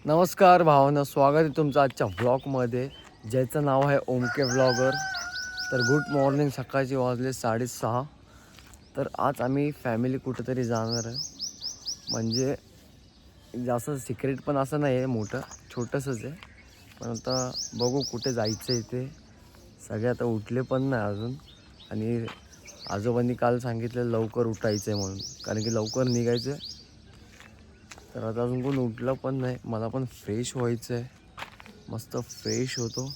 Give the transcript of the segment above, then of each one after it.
नमस्कार भावांनो, स्वागत आहे तुमचं आजच्या व्लॉगमध्ये ज्याचं नाव आहे ओमके व्लॉगर. तर गुड मॉर्निंग. सकाळचे वाजले 6:30. तर आज आम्ही फॅमिली कुठेतरी जाणार आहे. म्हणजे जास्त सिक्रेट पण असं नाही आहे, मोठं छोटंसंच आहे. पण आता बघू कुठे जायचं आहे ते. सगळे आता उठले पण नाही अजून. आणि आजोबांनी काल सांगितलं लवकर उठायचं आहे म्हणून, कारण की लवकर निघायचं आहे. तर आता अजून कोण उठलं पण नाही. मला पण फ्रेश व्हायचं आहे. मस्त फ्रेश होतो.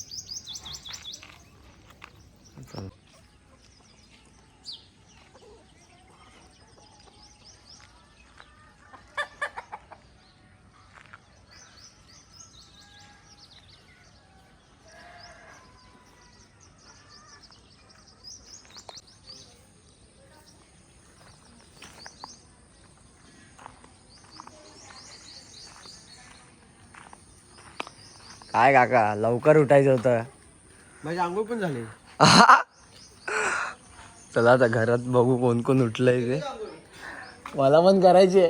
काय काका, लवकर उठायचं होतं. माझी आंघोळ पण झाली. चला आता घरात बघू कोण कोण उठलंय ते. मला पण करायची आहे.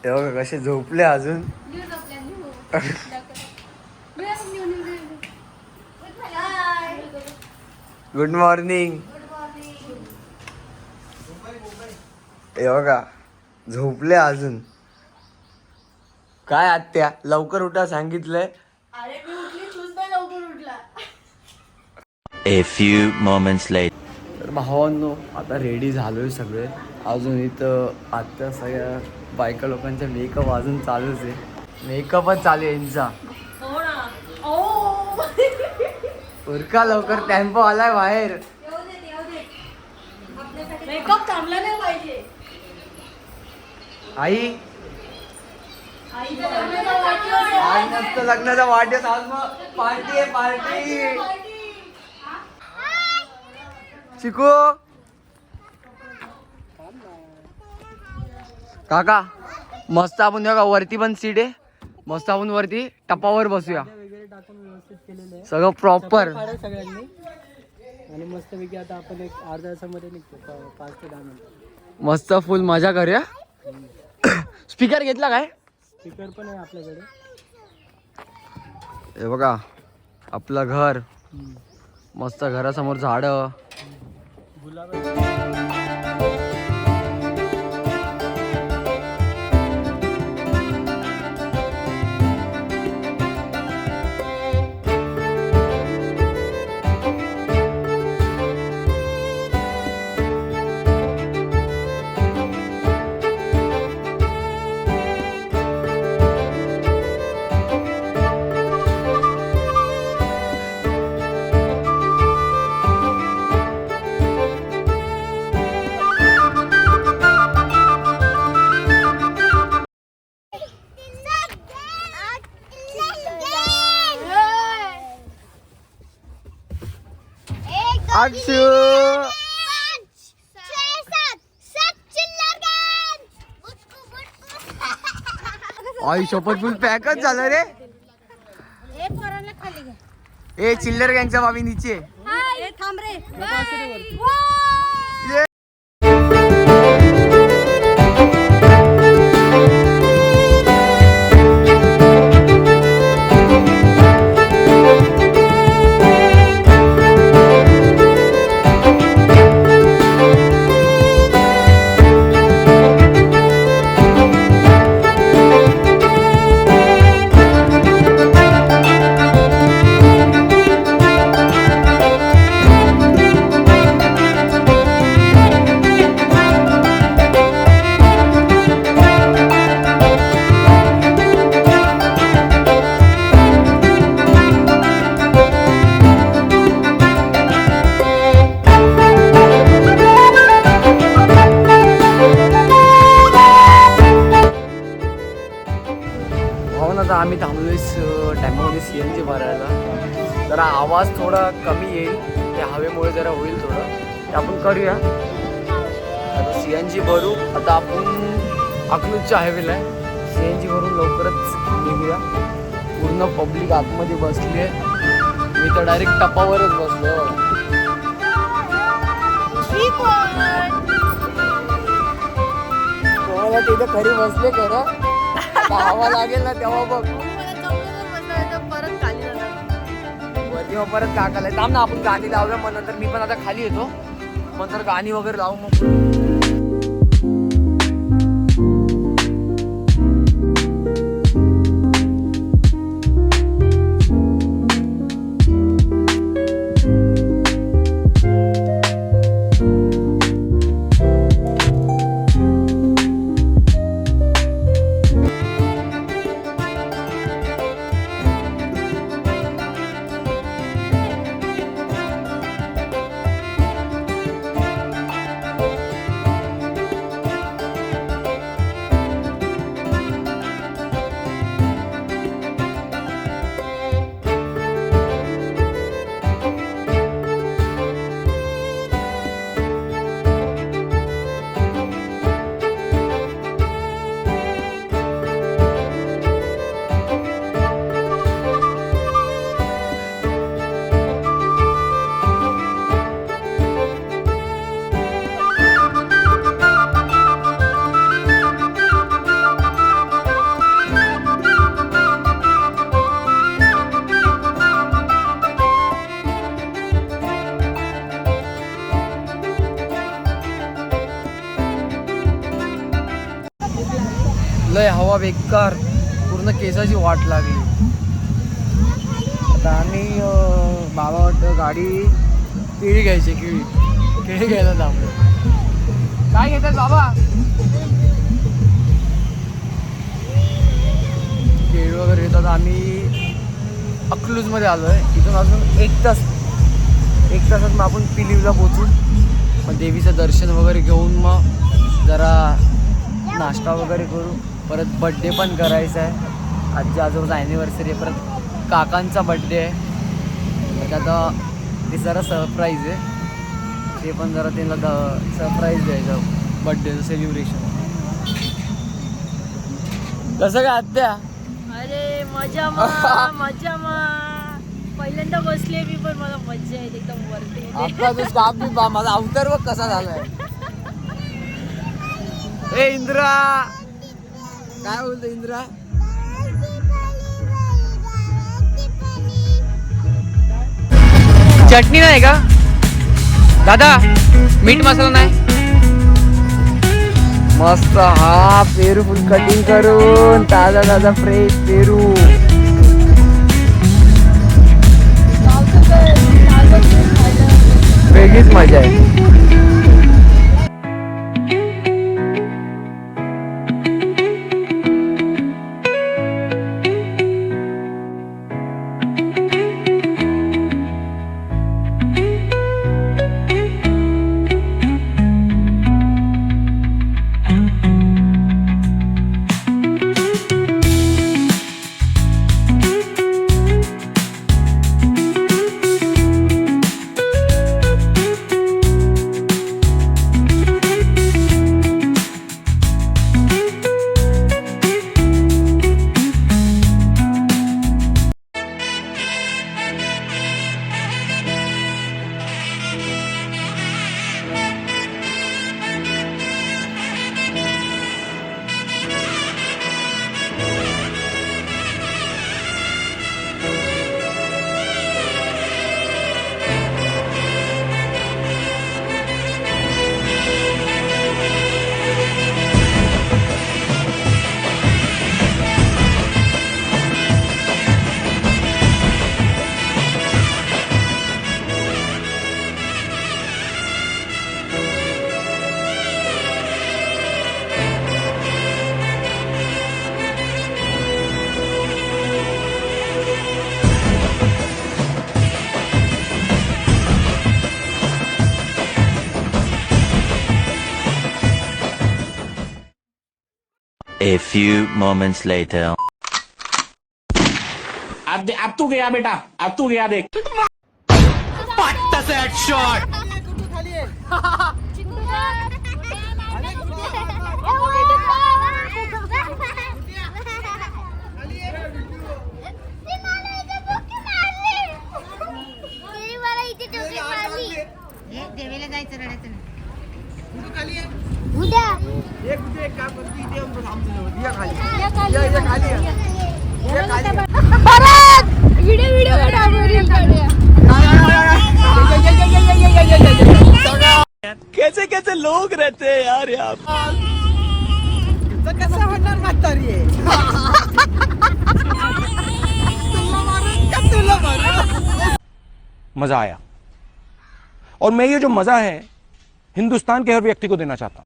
हे बघा कसे झोपले अजून. Good morning. हे बघा झोपले अजून. काय आत्या लवकर उठा सांगितलंय. अरे मी उठली, तूच नाही लवकर उठला. A few moments later. तर भावांनो आता रेडी झालोय सगळे. अजून इथं आत्या सगळ्या बायका लोकांचा मेकअप अजून चालूच आहे. मेकअपच चालू आहे यांचा. हो ना. ओ उरका लवकर, टेम्पो आलाय बाहेर. मेकअप थांबला नाही पाहिजे. आई आईच्या लग्नाचा वाढदिवस आहे. आज मस्त लग्नाचा वाढदिवस. आज मग पार्टी आहे, पार्टी. चिकू काका मस्त आपण बघा वरती पण सीट आहे. मस्त आपण वरती टपावर बसूया. वगैरे टाकून व्यवस्थित केलेलं आहे सगळं प्रॉपर. सगळ्यांनी. आणि मस्तपैकी आता आपण एक अर्ध्या तासामध्ये निघतो. 5 ते 10 मिनिटं. मस्त फुल मजा करूया. स्पीकर घेतला काय? स्पीकर पण आहे आपल्याकडे. हे बघा आपलं घर. मस्त घरासमोर झाडं. गुलाब अक्षू आई शपथ फुल पॅकच झालं रे. ए चिल्लर गँगच्या बाबी नीचे. थांब रे. आम्ही थांबलोय टेम्पोमध्ये CNG भरायला. जरा आवाज थोडा कमी येईल, त्या हवेमुळे जरा होईल थोडं. ते आपण करूया. आता CNG भरू. आता आपण अकलूजच्या हायवेला आहे. CNG भरून लवकरच निघूया. पूर्ण पब्लिक आतमध्ये बसली आहे. मी तर डायरेक्ट टपावरच बसलो. आता तिथे खरी बसले खरं हवा लागेल ना तेव्हा बघ परत खाली जाणार. वरती मग परत काकाला थांब ना आपण गाणी लावूया मग नंतर मी पण आता खाली येतो नंतर गाणी वगैरे लावू मग लय हवा बेकार पूर्ण केसाची वाट लागली आता आम्ही बाबा वाटतं गाडी केळी घ्यायची केळी घ्यायला थांबलो काय घेतात बाबा केळी वगैरे घेतात आम्ही अकलूजमध्ये आलो आहे इथून अजून एक तासात मग आपण पिलीवला पोचू मग देवीचं दर्शन वगैरे घेऊन मग जरा नाश्ता वगैरे करू परत बड्डे पण करायचा आहे आजी आजोबाचा ॲनिव्हर्सरी आहे परत काकांचा बड्डे आहे तर आता ते जरा सरप्राईज आहे ते पण जरा त्यांना सरप्राईज द्यायचं बड्डेचं सेलिब्रेशन कसं काय आत्या अरे मजा मा पहिल्यांदा बसले मी पण मला मजा येते एकदम वरती आपला जो स्टाफ बी माझा अवतार बघ कसा झालाय ए इंद्रा काय बोलतो इंद्रा चटणी नाही का दादा मीठ मसाला नाही मस्त हा पेरू फुल कटिंग करून ताजा फ्रेश पेरू वेगळीच मजा आहे A few moments later. अब तू गया बेटा अब तू गया देख देवीला जायचं रडायचं नाही उद्या कैसे कैसे लोग रहते हैं यार यहाँ मजा आया और मैं ये जो मजा है हिंदुस्तान के हर व्यक्ति को देना चाहता हूँ।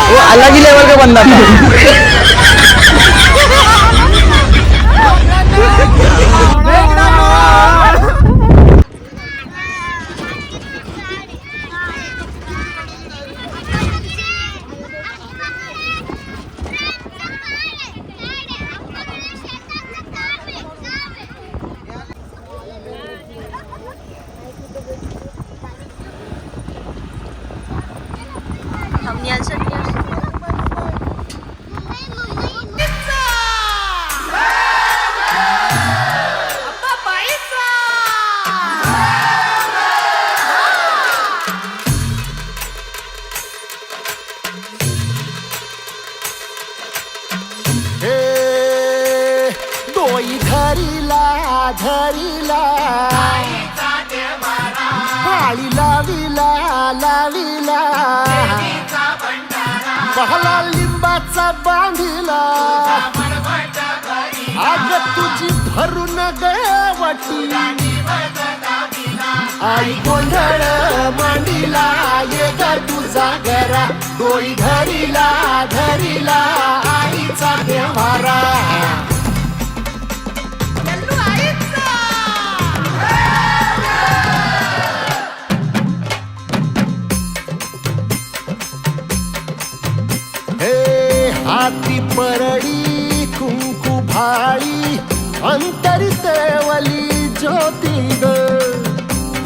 वो अलग ही लेवल का बंदा था। डोई धरीला धरीला भाळी लाविला लाविला पहला लिंबाचा बांधिला आग तुझी भरून गवटी आई गोंधळ मांडीला ये ग तुझा घरा डोई धरीला धरीला आईचा देवारा हाती परडी कुंकू भाळी अंतरितेवली ज्योती ग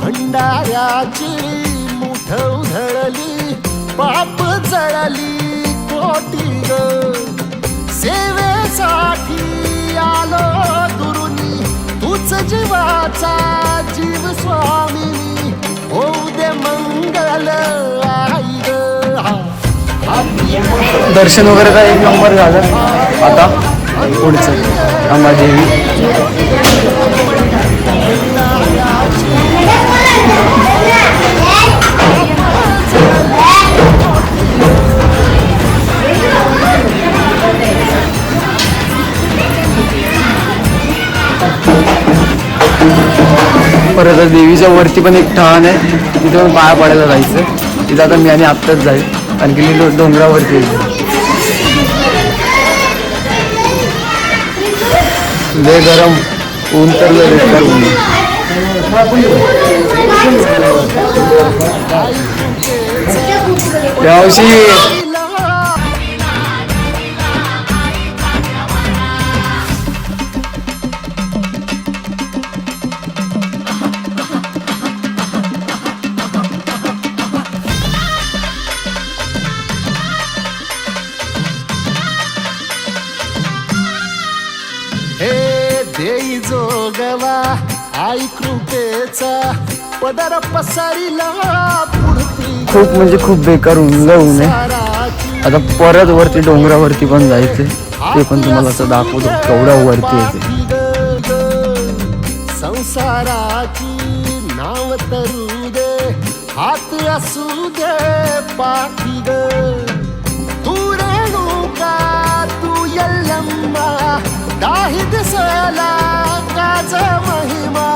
भंडाऱ्याची मुठ उधळली पाप जळली कोटी ग सेवेसाठी आलो दुरुनी तूच जीवाचा जीव स्वामिनी होऊ दे मंगल आई ग दर्शन वगैरे का एक नंबर झालं. आता पुढचं अंबादेवी. परत देवीच्या वरती पण एक ठाण आहे, तिथे पण पाया पडायला जायचं. तिथं आता मी आणि आत्ताच जाईल, आणखी डोंगरावरती लय गरम ऊन तर लय बेकार ऊन. त्यावर्षी देई जोगवा आई कृपेचा पदर पसरिला पुढती खूप म्हणजे खूप बेकार ऊन आहे. आता परत वरती डोंगरावरती पण जायचे, ते पण तुम्हाला असं दाखवतो केवढ्या वरती येते. संसाराची नाव तरू दे हात असू दे पाठी ग तू रेणुका तू यल्लम्मा दाही दिसला काज महिमा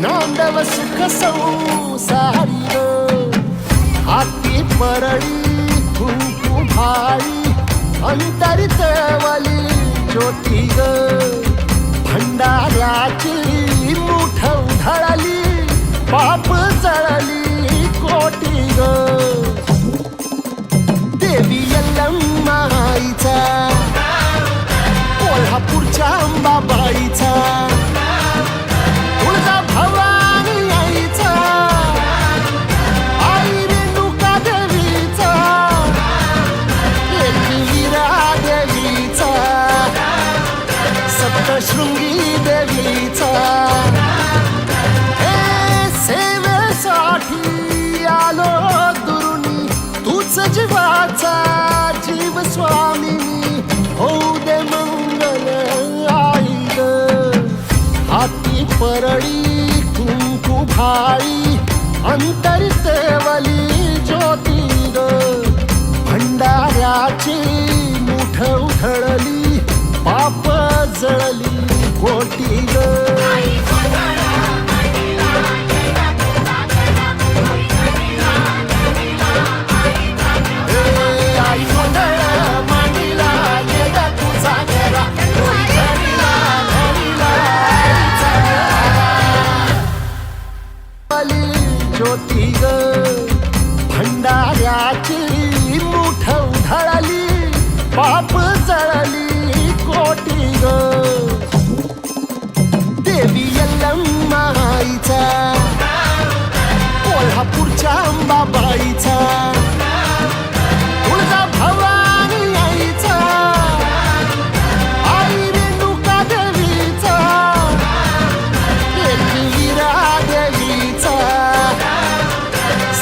नांदव सुख संसारी ग हाती परडी कुंकू भाळी अंतरितवली ज्योती ग भंडाऱ्याची मुठ उधळली पाप जळली कोटी ग देवी यल्लम्मा आईचा कोल्हापूरच्या अंबाबाईचा तुळजा भवानी आईचा आई रेणुका देवीचा तूच जीवाचा जीव स्वामिनी होऊ दे मंगल आई ग हाती परडी कुंकू भाई अंतरी तेवली ज्योती ग भंडाऱ्याची मुठ उधळली पाप जळली कोटी ग ज्योती ग भंडाऱ्याची मुठ उधळली पाप जळली कोटी ग देवी यल्लम्मा आईचा कोल्हापूरच्या अंबाबाईचा तुळजा भवानी आईचा आई रेणुका देवीचा एकविरा देवीचा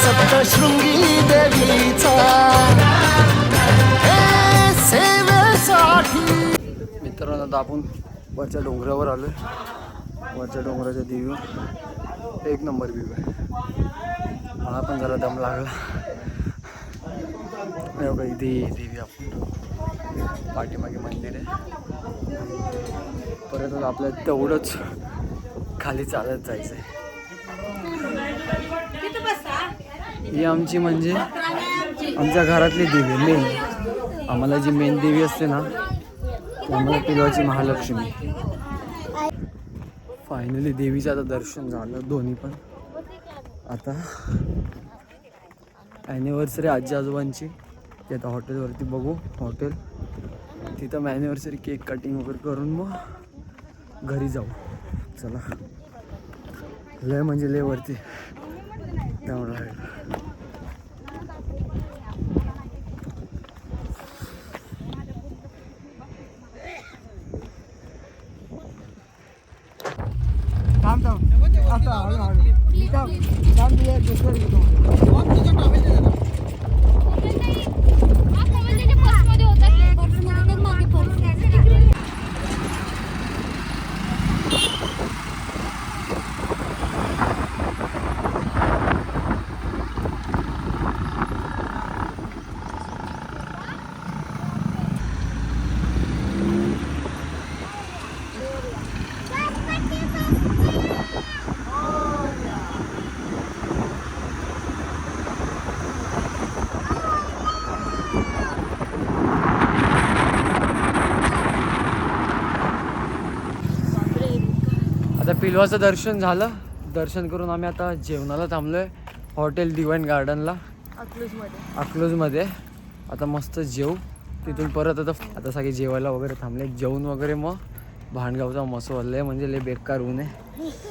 सप्तशृंगी देवीचा हे सेवेसाठी. मित्रांनो आता आपण वरच्या डोंगरावर आलो आहे. वरच्या डोंगराच्या देवी एक नंबर व्ह्यू आहे. मला पण जरा दम लागला. बघा इथे देवी आपण पाठीमागे मंदिर आहे. परत आपल्याला तेवढंच खाली चालत जायचं आहे. ही आमची म्हणजे आमच्या घरातली देवी मेन. आम्हाला जी मेन देवी असते ना ती आम्हाला पिलवाची महालक्ष्मी. फायनली देवीचं आता दर्शन झालं दोन्ही पण. आता ॲनिव्हर्सरी आजी आजोबांची ती आता हॉटेलवरती बघू. हॉटेल तिथं ॲनिव्हर्सरी केक कटिंग वगैरे करून मग घरी जाऊ. चला लय म्हणजे लय वरती त्यामुळे लागेल. आता पिलवाचं दर्शन झालं. दर्शन करून आम्ही आता जेवणाला थांबलोय हॉटेल डिवाइन गार्डनला अकलूजमध्ये. आता मस्त जेवू. तिथून परत आता सगळे जेवायला वगैरे थांबले. जेवून वगैरे मग भांडगावचा मसवलं आहे म्हणजे लय बेकार ऊन आहे.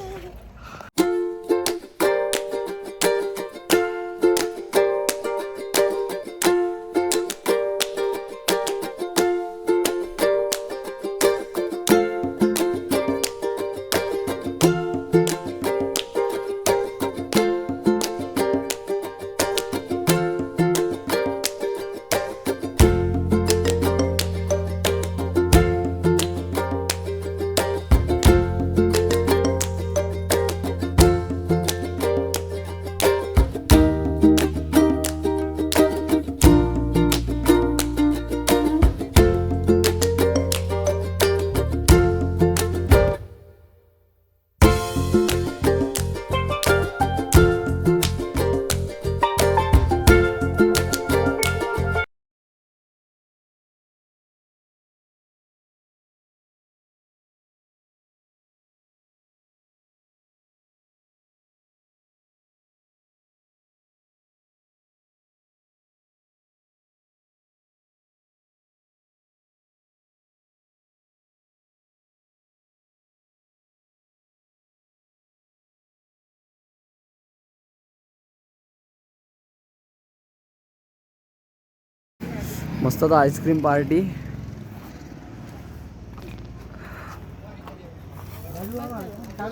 मस्त आता आईस्क्रीम पार्टी.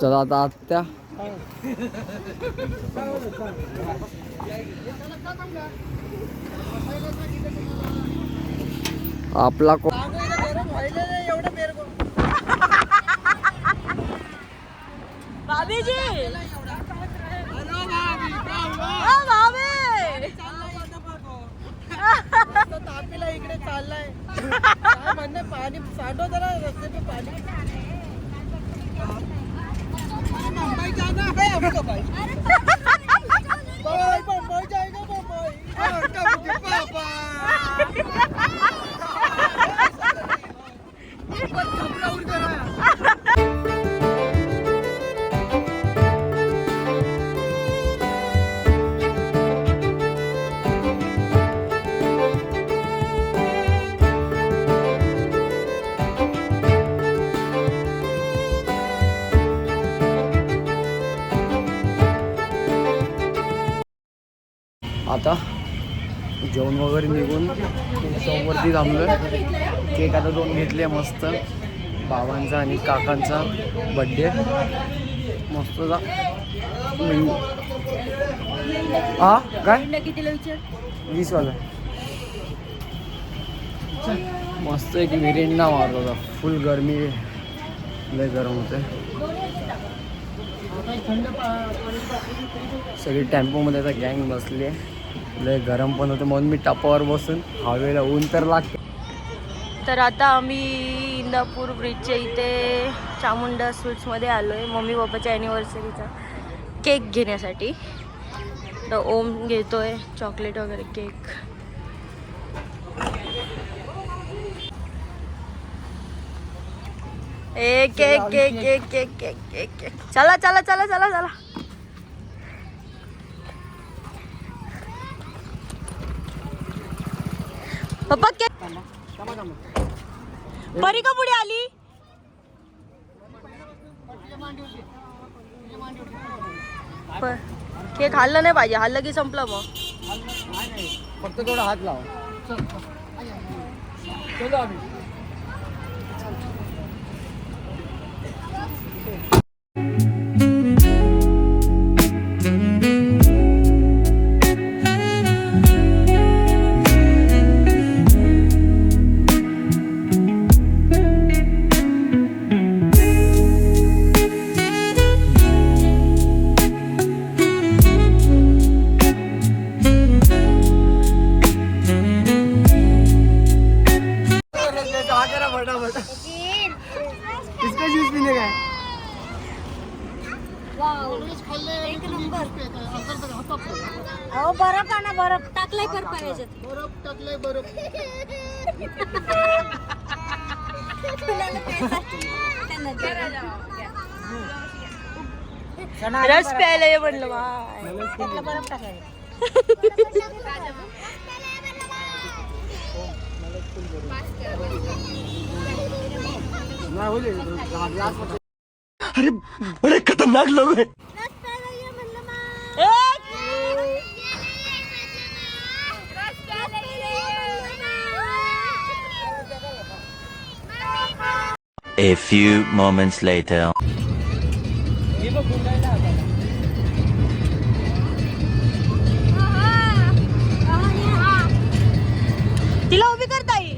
चला आता आत्या आपला भाभीजी तापीला इकडे चाललाय काय म्हणणे पाणी साठव जरा रस्ते पे पाणी मुंबई जाना है हमको भाई मुंबई जाएगा मुंबई पापा आता जेवण वगैरे निघून शॉपवरती थांबलोय. केक आता 2 घेतले मस्त. बाबांचा आणि काकांचा बड्डे मस्त जा. हा काय कितीला विचार 20 वाला मस्त एक मिरिंडा मारत होता. फुल गरमी लय गरम होते. सगळी टेम्पोमध्ये आता गँग बसली आहे. लय गरम पण होतं म्हणून मी टपावर बसून हवेला ऊन तर लागते. तर आता आम्ही इंदापूर ब्रिजच्या इथे चामुंडा स्वीट्समध्ये आलो आहे मम्मी पप्पाच्या ॲनिव्हर्सरीचा केक घेण्यासाठी. तर ओम घेतोय चॉकलेट वगैरे cake. Cake cake cake cake cake cake cake चला चला चला चला चला. पप्पा केक परी का पुढे आली. केक हल्लं नाही पाहिजे. हल्लं की संपलं मग. फक्त थोडा हात लावा. इसका जूस पीने का है. अहो बरफ आणा. बरफ टाकलाय पर पाहिजे. रस प्यायला ये म्हणलं बरफ टाकायला. अरे बड़े खतरनाक लोग हैं. A few moments later. तिला उभी करता येईल.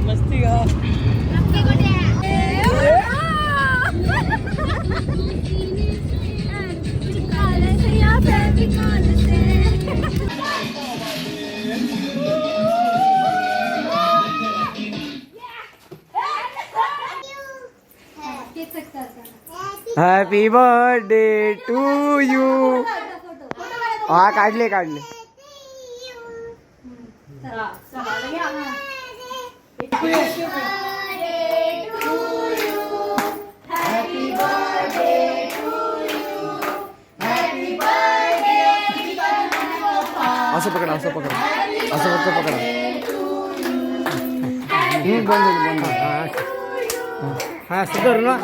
मस्ती का हॅपी बर्थडे टू यू. हा काढले. असं पकडा. असं फक्त पकडा. बंद. हा असं करू ना.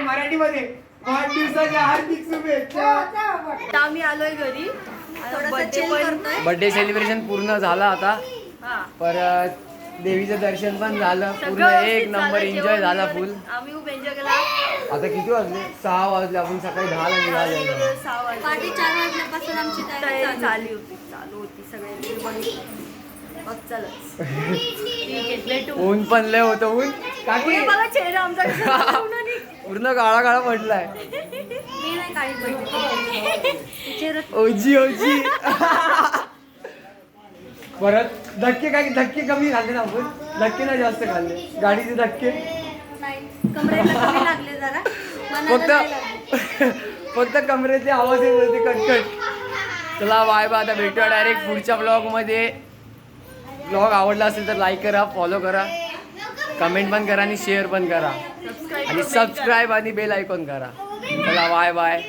मराठीमध्ये वाढदिवसाच्या हार्दिक शुभेच्छा. आता आम्ही आलोय घरी. बर्थडे सेलिब्रेशन पूर्ण झाला आता. परत देवीचं दर्शन पण झालं पूर्ण एक नंबर. एन्जॉय झाला फुल. आम्ही खूप एन्जॉय केला. आता किती वाजले? 6 वाजले. आपण सकाळी 10 ला निघालो. 4:30 वाजल्यापासून आमची तयारी चालू होती सगळे बघितलं. मग चलच ठीक आहे भेटू. ऊन पण लय होतं. ऊन काकी बघा चेहरा आमचा कसा पूर्ण काळा काळा पडलाय. मी नाही काळी पडली चेहरा. ओजी ओजी. परत धक्के काय धक्के कमी खाल्ले ना आपण. धक्के नाही जास्त खाल्ले. गाडीचे धक्के कमरेला कमी लागले जरा. फक्त कमरेतले आवाज येत होते कटकट. चला बाय बाय. आता भेटूया डायरेक्ट पुढच्या ब्लॉग मध्ये. ब्लॉग आवडला असेल तर लाईक करा, फॉलो करा, कमेंट पण करा आणि शेअर पण करा आणि सबस्क्राईब आणि बेल आयकॉन करा. चला बाय बाय.